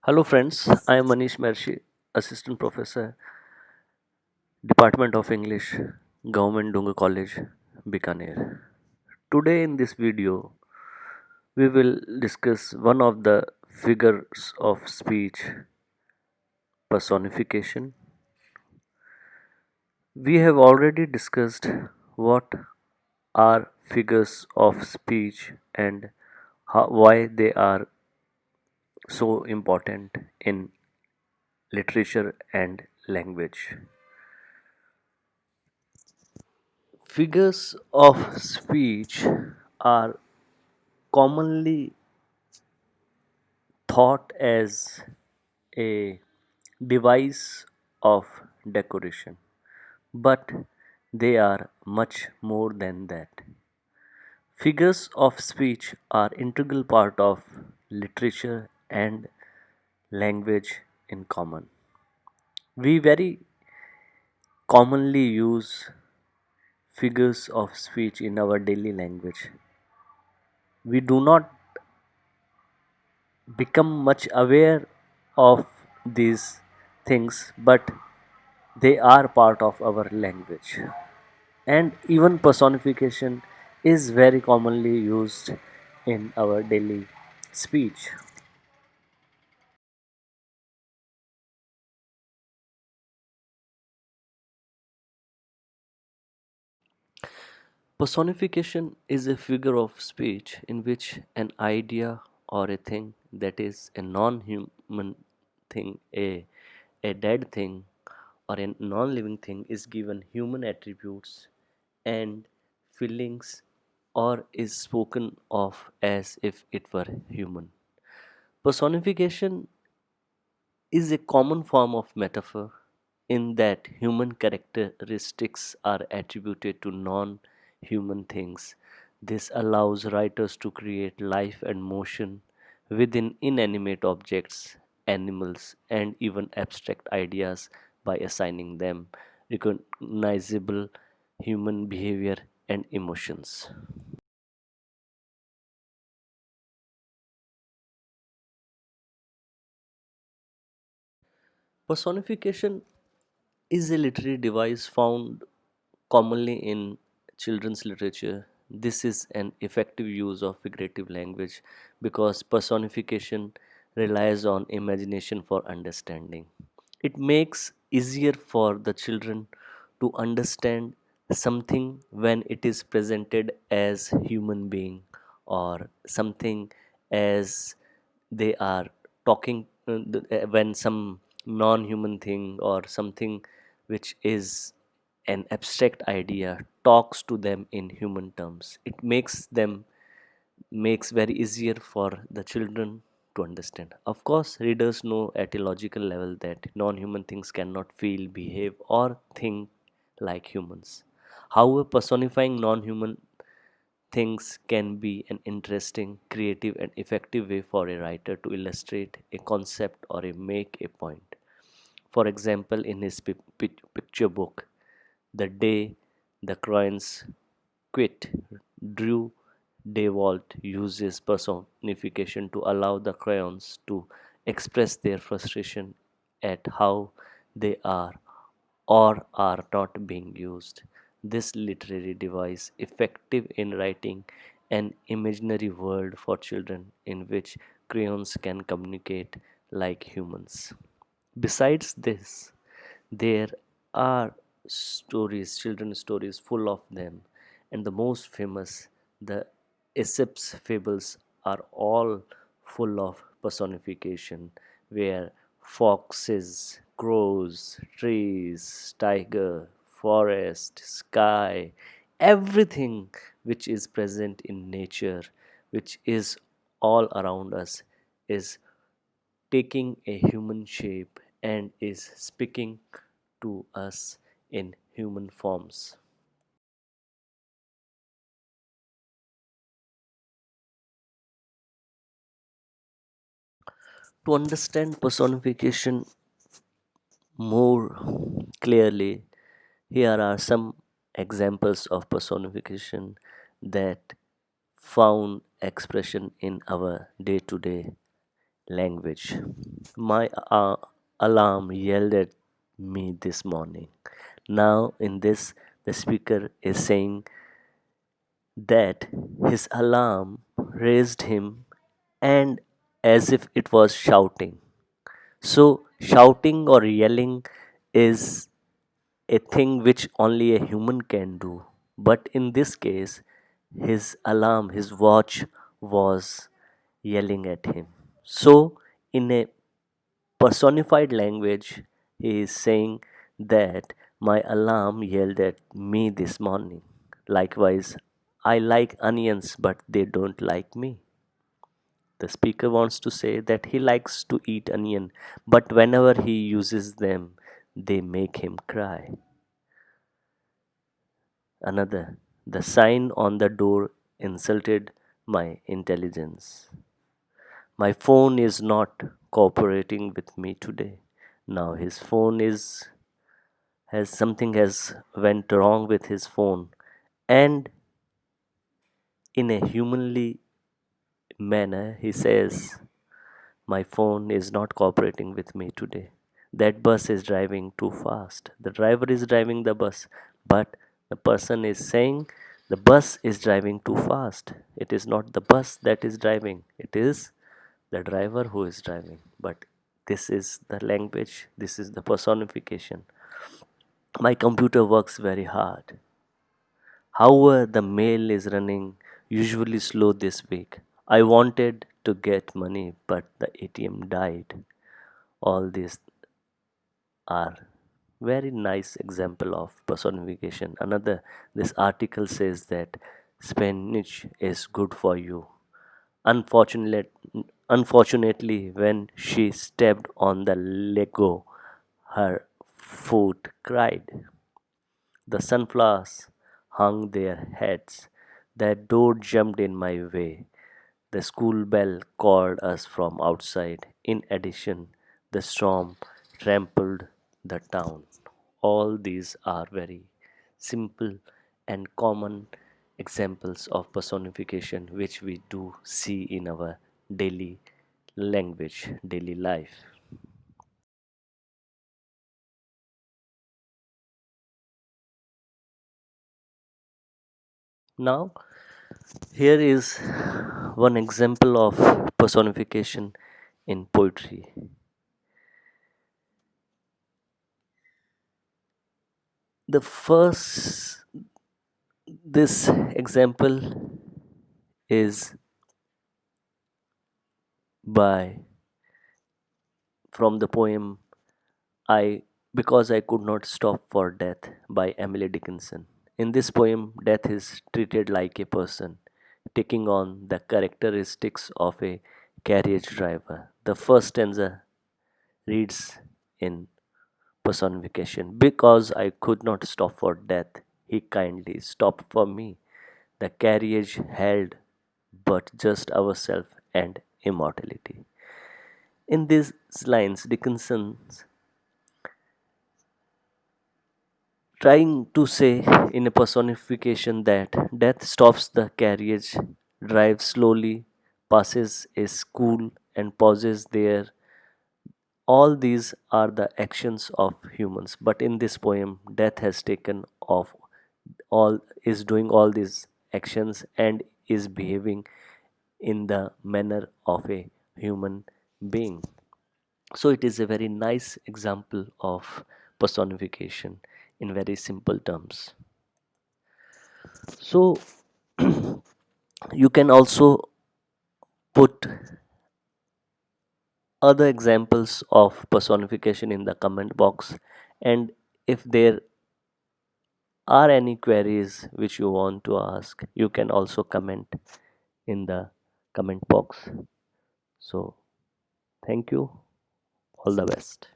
Hello, friends. I am Manish Mershi, Assistant Professor, Department of English, Government Dunga College, Bikaner. Today, in this video, we will discuss one of the figures of speech personification. We have already discussed what are figures of speech and why they are so important in literature and language. Figures of speech are commonly thought as a device of decoration, but they are much more than that. Figures of speech are integral part of literature and language in common. We very commonly use figures of speech in our daily language. We do not become much aware of these things, but they are part of our language. And even personification is very commonly used in our daily speech. Personification is a figure of speech in which an idea or a thing that is a non human thing, a dead thing, or a non living thing is given human attributes and feelings or is spoken of as if it were human. Personification is a common form of metaphor in that human characteristics are attributed to non human things. This allows writers to create life and motion within inanimate objects, animals, and even abstract ideas by assigning them recognizable human behavior and emotions. Personification is a literary device found commonly in children's literature. This is an effective use of figurative language because personification relies on imagination for understanding. It makes easier for the children to understand something when it is presented as human being or something as they are talking when some non-human thing or something which is an abstract idea talks to them in human terms. It makes very easier for the children to understand. Of course, readers know at a logical level that non-human things cannot feel, behave, or think like humans. However, personifying non-human things can be an interesting, creative, and effective way for a writer to illustrate a concept or a make a point. For example, in his picture book, The Day the Crayons Quit, Drew Dewalt uses personification to allow the crayons to express their frustration at how they are or are not being used. This literary device effective in writing an imaginary world for children in which crayons can communicate like humans. Besides this, there are stories, children's stories full of them, and the most famous, the Aesop's fables, are all full of personification, where foxes, crows, trees, tiger, forest, sky, everything which is present in nature, which is all around us, is taking a human shape and is speaking to us in human forms. To understand personification more clearly, here are some examples of personification that found expression in our day to day language. My alarm yelled at me this morning. Now, in this, the speaker is saying that his alarm raised him and as if it was shouting. So, shouting or yelling is a thing which only a human can do. But in this case, his alarm, his watch was yelling at him. So, in a personified language, he is saying that my alarm yelled at me this morning. Likewise, I like onions, but they don't like me. The speaker wants to say that he likes to eat onion, but whenever he uses them, they make him cry. Another, the sign on the door insulted my intelligence. My phone is not cooperating with me today. Now his phone is has something has went wrong with his phone, and in a humanly manner he says, my phone is not cooperating with me today. That bus is driving too fast. The driver is driving the bus, but the person is saying the bus is driving too fast. It is not the bus that is driving, it is the driver who is driving. But this is the language, this is the personification. My computer works very hard. However, the mail is running usually slow this week. I wanted to get money, but the ATM died. All these are very nice example of personification. Another, this article says that spinach is good for you. Unfortunately, unfortunately, when she stepped on the Lego, her foot cried. The sunflowers hung their heads. That door jumped in my way. The school bell called us from outside. In addition, the storm trampled the town. All these are very simple and common examples of personification which we do see in our daily language, daily life. Now, here is one example of personification in poetry. The first, this example is by from the poem I Because I Could Not Stop for Death by Emily Dickinson. In this poem, death is treated like a person, taking on the characteristics of a carriage driver. The first stanza reads in personification. Because I could not stop for death, he kindly stopped for me. The carriage held but just ourselves and immortality. In these lines, Dickinson trying to say in a personification that death stops the carriage, drives slowly, passes a school, and pauses there. All these are the actions of humans, but in this poem, death has taken off all, is doing all these actions and is behaving in the manner of a human being. So it is a very nice example of personification in very simple terms. So you can also put other examples of personification in the comment box, and if there are any queries which you want to ask, you can also comment in the comment box. So thank you, all the best.